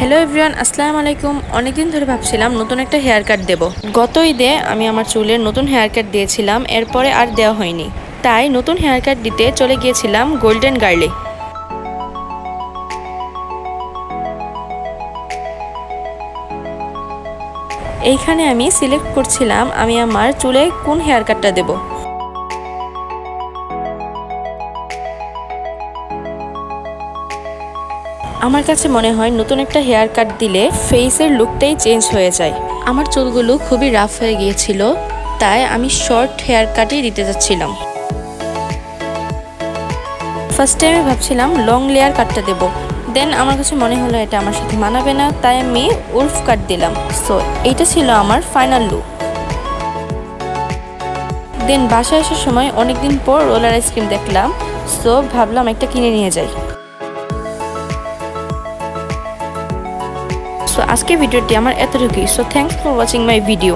Hello everyone, আসসালামু আলাইকুম। অনেকদিন ধরে ভাবছিলাম নতুন একটা হেয়ার কাট দেব। গত ঈদে আমি আমার চুলের নতুন হেয়ার কাট দিয়েছিলাম, এরপরে আর দেওয়া হয়নি। তাই নতুন হেয়ার কাট দিতে চলে গিয়েছিলাম গোল্ডেন গার্লে। এইখানে আমি সিলেক্ট করছিলাম আমি আমার চুলে কোন হেয়ার কাটটা দেব। আমার কাছে মনে হয় নতুন একটা হেয়ার কাট দিলে ফেসের লুকটাই চেঞ্জ হয়ে যায়। আমার চুলগুলো খুবই রাফ হয়ে গিয়েছিল, তাই আমি শর্ট হেয়ার কাটই দিতে যাচ্ছিলাম। ফার্স্ট টাইমে ভাবছিলাম লং লেয়ার কাটটা দেব, দেন আমার কাছে মনে হলো এটা আমার সাথে মানাবে না, তাই আমি উলফ কাট দিলাম। সো এইটা ছিল আমার ফাইনাল লুক। দেন বাসায় আসার সময় অনেকদিন পর রোলার আইসক্রিম দেখলাম, সো ভাবলাম একটা কিনে নিয়ে যাই। সো আজকে ভিডিওটি আমার এতটুকুই। So thanks for watching my video.